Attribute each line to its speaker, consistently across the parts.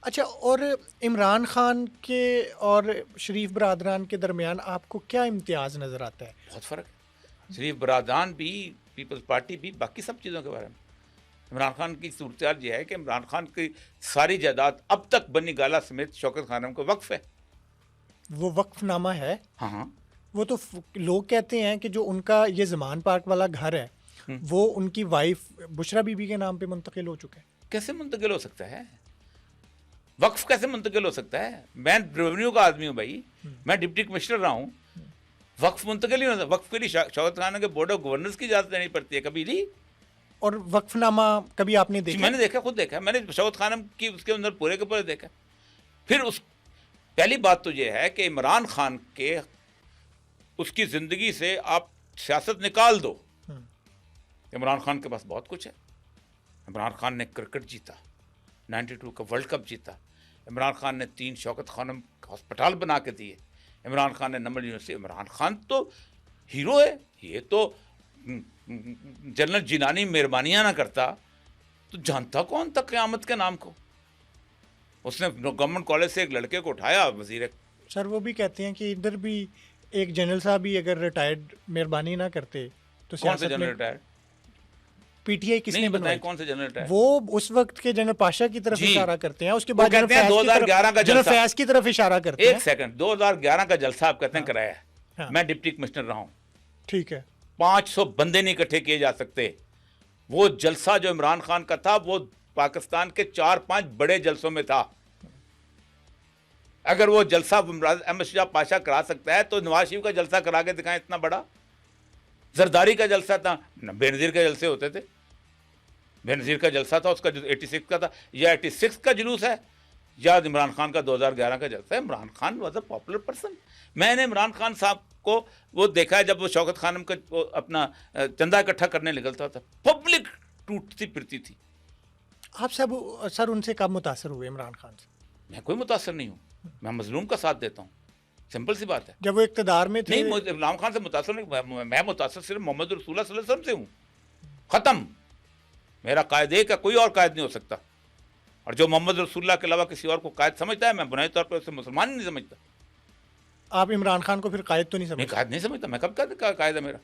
Speaker 1: अच्छा, और इमरान खान के और शरीफ बरदरान के दरमियान आपको क्या इम्तियाज़ नज़र आता है?
Speaker 2: बहुत फ़र्क है। शरीफ बरदरान भी, पीपल्स पार्टी भी, बाकी सब चीज़ों के बारे में। इमरान खान की सूरत ये है कि इमरान खान की सारी जायदाद अब तक बनी गाला समेत शौकत खानम को वक्फ है।
Speaker 1: वो वक्फनामा है।
Speaker 2: हाँ हाँ।
Speaker 1: वो तो लोग कहते हैं कि जो उनका ये ज़मान पार्क वाला घर है वो उनकी वाइफ बुशरा बीबी के नाम पे मुंतकिल हो चुका है।
Speaker 2: कैसे मुंतकिल हो सकता है? वक्फ कैसे मुंतकिल हो सकता है? मैं रेवेन्यू का आदमी हूँ भाई, मैं डिप्टी कमिश्नर रहा हूँ। वक्फ मुंतकिल ही होता। वक्फ के लिए शौकत खान के बोर्ड ऑफ गवर्नर्स की इजाजत लेनी पड़ती है। कभी ली?
Speaker 1: और वक्फनामा कभी आपने देखा?
Speaker 2: मैंने देखा, खुद देखा। मैंने शौकत खान की उसके अंदर पूरे के पूरे देखा। फिर उस पहली बात तो यह है कि इमरान खान के उसकी जिंदगी से आप सियासत निकाल दो। इमरान खान के पास बहुत कुछ है। इमरान खान ने क्रिकेट जीता, 92 का वर्ल्ड कप जीता। इमरान खान ने 3 शौकत खानम हस्पताल बना के दिए। इमरान खान ने नंबर यूनिवर्सिटी। इमरान खान तो हीरो है। ये तो जनरल जिनानी मेहरबानियाँ ना करता तो जानता कौन था क़यामत के नाम को? उसने गवर्नमेंट कॉलेज से एक लड़के को उठाया वजीर।
Speaker 1: सर वो भी कहते हैं कि इधर भी एक जनरल साहब भी अगर रिटायर्ड मेहरबानी ना करते तो
Speaker 2: कौन से
Speaker 1: सियासत
Speaker 2: जनरल
Speaker 1: में
Speaker 2: रिटायर्ड?
Speaker 1: पीटीआई किसने बनाई?
Speaker 2: कौन से जनरल रिटायर्ड?
Speaker 1: वो उस वक्त के जनरल पाशा की तरफ इशारा करते हैं। उसके
Speaker 2: वो
Speaker 1: बाद
Speaker 2: कहते हैं 2011 का
Speaker 1: जनरल फैज की तरफ इशारा करते हैं।
Speaker 2: एक सेकंड, 2011 का जलसा आप कहते हैं कराया है।
Speaker 1: हाँ।
Speaker 2: मैं डिप्टी कमिश्नर रहा हूं।
Speaker 1: ठीक है।
Speaker 2: 500 बंदे नहीं इकट्ठे किए जा सकते। वो जलसा जो इमरान खान का था वो पाकिस्तान के 4-5 बड़े जलसों में था। अगर वो जलसा अहमद शाह पाशा करा सकता है तो नवाज शरीफ का जलसा करा के दिखाएं इतना बड़ा। जरदारी का जलसा था, बेनजीर के जलसे होते थे। बेनजीर का जलसा था, उसका 86 का था, या 86 का जुलूस है या इमरान खान का 2011 का जलसा है। Imran Khan was a popular person. मैंने इमरान खान साहब को वो देखा है जब वो शौकत खानम का अपना चंदा इकट्ठा करने निकलता था, पब्लिक टूटती फिरती थी।
Speaker 1: आप सब सर उनसे कब मुतासर हुए इमरान खान से?
Speaker 2: मैं कोई मुतासर नहीं हूँ, मैं मजलूम का साथ देता हूँ। सिंपल सी बात है।
Speaker 1: जब वो इक्तदार में थे?
Speaker 2: नहीं, इमरान खान से मुतासर नहीं, मैं मुतासर सिर्फ मोहम्मद रसूलुल्लाह सल्लल्लाहु अलैहि वसल्लम से हूँ। खत्म। मेरा कायद एक है, कोई और कायद नहीं हो सकता। और जो मोहम्मद रसूलुल्लाह के अलावा किसी और को कायद समझता है, मैं बुनियादी तौर पर उसे मुसलमान ही नहीं समझता।
Speaker 1: आप इमरान खान को फिर कायद तो नहीं समझते?
Speaker 2: कायद नहीं समझता। मैं कब कायद है मेरा?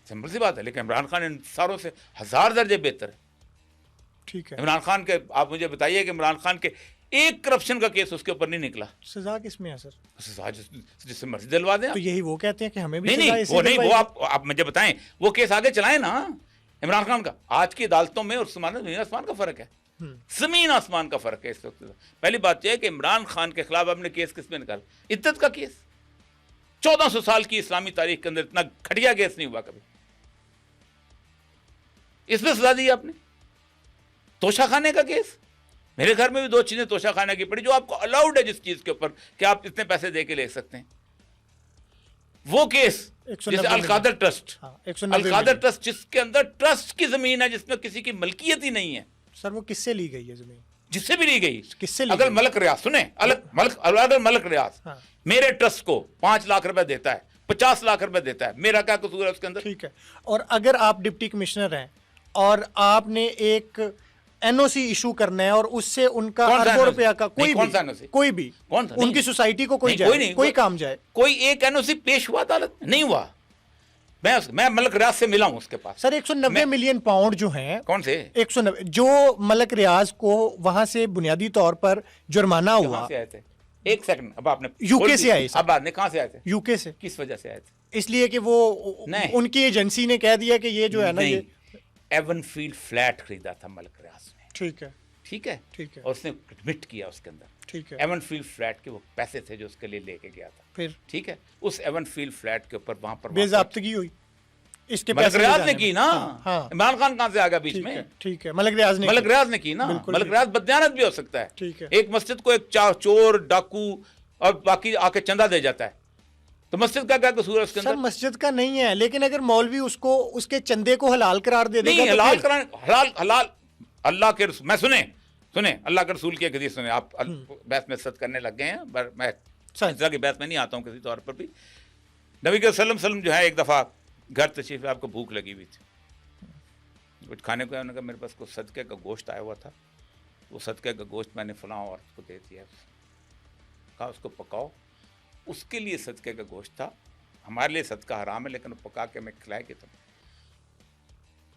Speaker 2: सिंपल सी बात है। लेकिन इमरान खान इन सारों से 1000 दर्जे बेहतर है।
Speaker 1: ठीक है।
Speaker 2: इमरान खान के आप मुझे बताइए कि इमरान खान के एक करप्शन का केस उसके ऊपर नहीं निकला।
Speaker 1: सजा किसमें है सर?
Speaker 2: सजा जिससे मर्जी दिलवा दें।
Speaker 1: तो यही वो कहते हैं कि हमें भी
Speaker 2: नहीं, वो आप मुझे बताएं, वो केस आगे चलाएं ना इमरान खान का। आज की अदालतों में और जमीन आसमान का फर्क है। जमीन आसमान का फर्क है इस वक्त। पहली बात यह है कि इमरान खान के खिलाफ आपने केस किस में निकाला? इद्दत का केस। 1400 साल की इस्लामी तारीख के अंदर इतना घटिया केस नहीं हुआ कभी। इसमें सजा दी आपने। तोशा खाने का केस, मेरे घर में भी 2 चीजें तोशा खाने की पड़ी जो आपको अलाउड है जिस चीज के ऊपर कि आप इतने पैसे दे के ले सकते हैं। वो केस जैसे अलकादर ट्रस्ट, अलकादर ट्रस्ट जिसके अंदर ट्रस्ट की जमीन है, जिसमें किसी की मलकियत ही नहीं है।
Speaker 1: सर वो किससे ली गई है जमीन?
Speaker 2: जिससे भी ली गई।
Speaker 1: किससे ली
Speaker 2: अगर
Speaker 1: गई?
Speaker 2: मलक रियाज सुने, अगर मलक रियाज मेरे ट्रस्ट को 5 लाख रुपए देता है, 50 लाख रुपए देता है, मेरा क्या कसूर है उसके अंदर?
Speaker 1: ठीक है। और अगर आप डिप्टी कमिश्नर हैं और आपने एक एनओसी इशू करना है और उससे उनका अरबों रुपया का कोई भी उनकी सोसाइटी को कोई काम जाए,
Speaker 2: कोई एक एनओसी पेश हुआ अदालत में? नहीं हुआ। मैं मलक रियाज से मिला हूं उसके पास।
Speaker 1: सर 190 मिलियन पाउंड जो हैं,
Speaker 2: कौन से
Speaker 1: 190 जो मलक रियाज को वहां से बुनियादी तौर पर जुर्माना हुआ।
Speaker 2: से आए थे? एक सेकंड, अब आपने
Speaker 1: यूके से आए।
Speaker 2: अब आपने कहां से आए थे?
Speaker 1: यूके से।
Speaker 2: किस वजह से आए थे?
Speaker 1: इसलिए कि वो उनकी एजेंसी ने कह दिया कि ये जो है ना, ये
Speaker 2: एवनफील्ड फ्लैट खरीदा था मलक रियाज ने।
Speaker 1: ठीक है,
Speaker 2: ठीक है,
Speaker 1: ठीक है।
Speaker 2: और उसने एडमिट किया उसके अंदर।
Speaker 1: ठीक है।
Speaker 2: एवनफील्ड फ्लैट के वो पैसे थे जो उसके लिए लेके गया था।
Speaker 1: फिर
Speaker 2: ठीक है, उस एवनफील्ड फ्लैट के ऊपर वहां पर
Speaker 1: बेज़ाब्तगी हुई। इसके
Speaker 2: मलक रियाज ने की ना।
Speaker 1: हाँ।
Speaker 2: इमरान खान कहां से आ गया बीच में?
Speaker 1: ठीक है, मलक रियाज ने की ना।
Speaker 2: मलक रियाज बदयानत भी हो सकता है।
Speaker 1: ठीक है।
Speaker 2: एक मस्जिद को एक चोर डाकू और बाकी आके चंदा दे जाता है, तो मस्जिद का क्या कसूर है उसके अंदर?
Speaker 1: सर मस्जिद का नहीं है, लेकिन अगर मौलवी उसको उसके चंदे को हलाल करार दे देगा,
Speaker 2: हलाल कराने हलाल अल्लाह के मैं सुने अल्लाह के रसूल की एक हदीस सुने। आप बहस में सद करने लग गए हैं, मैं इस तरह की बहस में नहीं आता हूँ किसी तौर पर भी। नबी के सल्लम जो है एक दफ़ा घर तशरीफ, आपको भूख लगी हुई थी, कुछ खाने को, उन्होंने कहा मेरे पास कुछ सदके का गोश्त आया हुआ था, वो सदक़े का गोश्त मैंने फलां औरत को दे दिया, कहा उसको पकाओ, उसके लिए सदक़े का गोश्त था, हमारे लिए सदका हराम है लेकिन पका के हमें खिलाएगी तुम।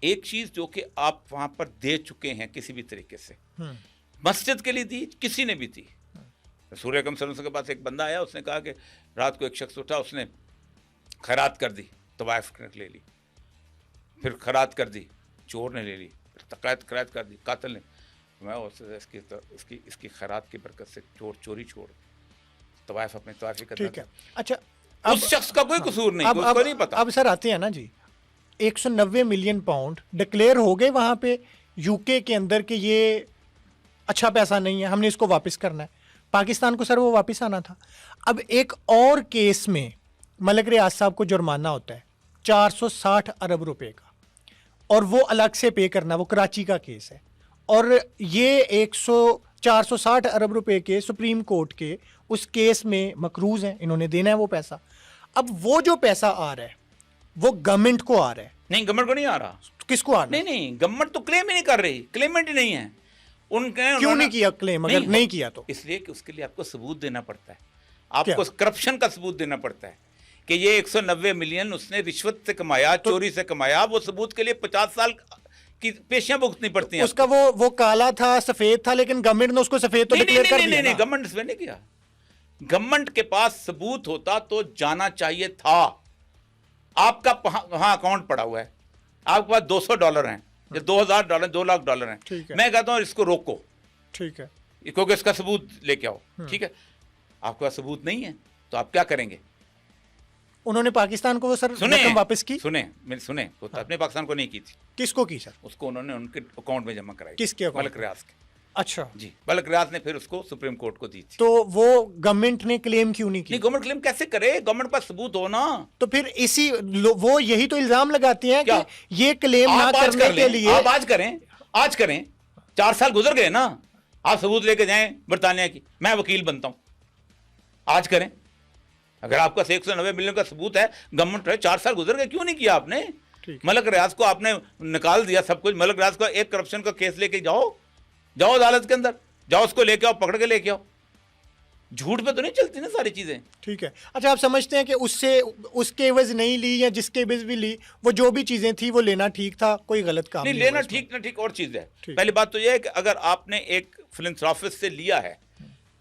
Speaker 2: एक चीज़ जो कि आप वहाँ पर दे चुके हैं किसी भी तरीके से, मस्जिद के लिए दी, किसी ने भी दी। रसूल अकरम सल्लल्लाहु अलैहि वसल्लम के पास एक बंदा आया, उसने कहा कि रात को एक शख्स उठा, उसने खैरात कर दी, तवाइफ ले ली, फिर खैरात कर दी, चोर ने ले ली, फिर खैरात कर दी कातिल ने, मैं इसकी खैरात की बरकत से चोरी छोड़, तवाइफ अपने तवाइफ कर।
Speaker 1: ठीक है, अच्छा
Speaker 2: उस शख्स का कोई कसूर नहीं, उसको नहीं पता।
Speaker 1: अब सर आते हैं ना जी, 190 मिलियन पाउंड डिक्लेयर हो गए वहां पे यूके के अंदर कि ये अच्छा पैसा नहीं है, हमने इसको वापस करना है। पाकिस्तान को सर वो वापस आना था। अब एक और केस में मलिक रियाज साहब को जुर्माना होता है 460 अरब रुपए का, और वो अलग से पे करना, वो कराची का केस है, और ये 460 अरब रुपए के सुप्रीम कोर्ट के उस केस में मकरूज हैं, इन्होंने देना है वो पैसा। अब वो जो पैसा आ रहा है वो गवर्नमेंट को आ रहा है।
Speaker 2: नहीं, गवर्नमेंट को नहीं आ रहा।
Speaker 1: किसको आ रहा है?
Speaker 2: नहीं, गवर्नमेंट तो क्लेम ही नहीं कर रही, क्लेमेंट ही नहीं है उनके।
Speaker 1: क्यों नहीं किया क्लेम? अगर नहीं किया तो
Speaker 2: इसलिए कि उसके लिए आपको सबूत देना पड़ता है, आपको करप्शन का सबूत देना पड़ता है कि ये 190 मिलियन उसने रिश्वत से कमाया, चोरी से कमाया। वो सबूत के लिए 50 साल की पेशियां भुगतनी पड़ती हैं।
Speaker 1: उसका वो काला था, सफेद था, लेकिन गवर्नमेंट ने उसको सफेद तो डिक्लेयर कर दिया।
Speaker 2: नहीं, गवर्नमेंट ने नहीं किया। गवर्नमेंट के पास सबूत होता तो जाना चाहिए था। आपका वहां अकाउंट पड़ा हुआ है, आपके पास $200 हैं या $2000, $2 लाख हैं, मैं कहता हूं इसको रोको,
Speaker 1: ठीक है,
Speaker 2: क्योंकि इसका सबूत लेके आओ, ठीक है। आपके पास सबूत नहीं है तो आप क्या करेंगे?
Speaker 1: उन्होंने पाकिस्तान को वो सर रकम वापस की।
Speaker 2: सुने वो अपने पाकिस्तान को नहीं की थी।
Speaker 1: किसको की सर?
Speaker 2: उसको उन्होंने उनके अकाउंट में जमा कराई।
Speaker 1: किसके अकाउंट?
Speaker 2: मलिक रियाज के।
Speaker 1: अच्छा जी,
Speaker 2: मलिक रियाज ने फिर उसको सुप्रीम कोर्ट को दी थी।
Speaker 1: तो वो गवर्नमेंट ने क्लेम क्यों नहीं की?
Speaker 2: नहीं, गवर्नमेंट क्लेम कैसे करे? गवर्नमेंट पास सबूत हो ना।
Speaker 1: तो फिर वो यही तो इल्जाम लगाती हैं कि ये क्लेम ना करने के लिए।
Speaker 2: आप आज करें 4 साल गुजर गए ना, आप सबूत लेके जाएं बरतानिया की, मैं वकील बनता हूं, आज करें। अगर आपका 190 मिलियन का सबूत है, गवर्नमेंट 4 साल गुजर गए, क्यों नहीं किया आपने? मलिक रियाज को आपने निकाल दिया सब कुछ। मलिक रियाज को एक करप्शन का केस लेके जाओ अदालत के अंदर, जाओ उसको लेके आओ, पकड़ के लेके आओ। झूठ पे तो नहीं चलती ना सारी चीजें।
Speaker 1: ठीक है, अच्छा आप समझते हैं कि उसके एवज नहीं ली या जिसके एवज भी ली, वो जो भी चीजें थी वो लेना ठीक था, कोई गलत काम
Speaker 2: नहीं? लेना ठीक ना ठीक और चीज है। पहली बात तो यह है कि अगर आपने एक फिलैंथ्रोपिस्ट से लिया है,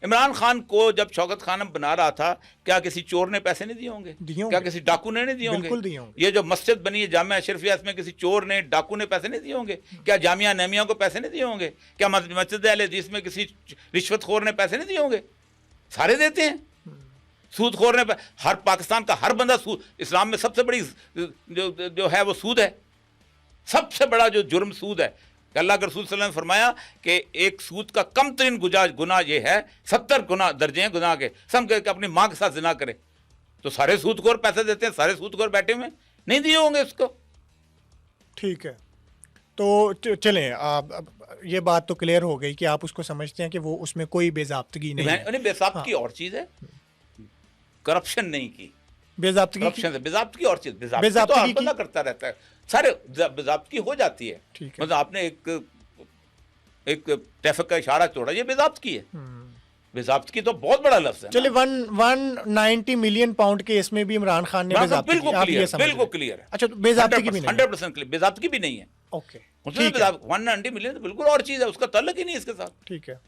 Speaker 2: इमरान खान को जब शौकत खानम बना रहा था, क्या किसी चोर ने पैसे नहीं दिए होंगे? क्या किसी डाकू ने नहीं दिए होंगे? ये जो मस्जिद बनी है जामिया अशरफिया, इसमें किसी चोर ने, डाकू ने पैसे नहीं दिए होंगे? क्या जामिया नमिया को पैसे नहीं दिए होंगे? क्या मस्जिद अल हदीस में किसी रिश्वतखोर ने पैसे नहीं दिए होंगे? सारे देते हैं। सूदखोर ने, हर पाकिस्तान का हर बंदा सूद, इस्लाम में सबसे बड़ी जो है वो सूद है, सबसे बड़ा जो जुर्म सूद है। अल्लाह के रसूल सल्लल्लाहु अलैहि वसल्लम ने फरमाया कि एक सूद का कम तरीन गुनाह ये है, 70 गुनाह दर्जे हैं गुनाह के, सब के अपनी माँ के साथ जिना करे। तो सारे सूदखोर पैसे देते हैं, सारे सूदखोर बैठे हुए नहीं दिए होंगे उसको।
Speaker 1: ठीक है, तो चलें, ये बात तो क्लियर हो गई कि आप उसको समझते हैं कि वो उसमें कोई बेज़ाब्तगी नहीं है।
Speaker 2: बेज़ाब्तगी और चीज़ है, करप्शन नहीं की। बेज़ाब्तगी और चीज़, बेज़ाब्तगी तो करता रहता है, सारे बेज़ाब्तगी हो जाती है। मतलब आपने एक ट्रैफिक का इशारा तोड़ा, ये बेज़ाब्तगी है। बेज़ाब्तगी तो बहुत बड़ा लफ्ज़ है।
Speaker 1: चलिए 190 मिलियन पाउंड के इसमें भी इमरान खान ने
Speaker 2: बिल्कुल क्लियर है।
Speaker 1: अच्छा, बेज़ाब्तगी भी नहीं,
Speaker 2: 100% क्लियर, बेज़ाब्तगी भी नहीं है।
Speaker 1: ओके,
Speaker 2: 190 मिलियन तो बिल्कुल और चीज़ है, उसका ताल्लुक ही नहीं इसके साथ।
Speaker 1: ठीक है।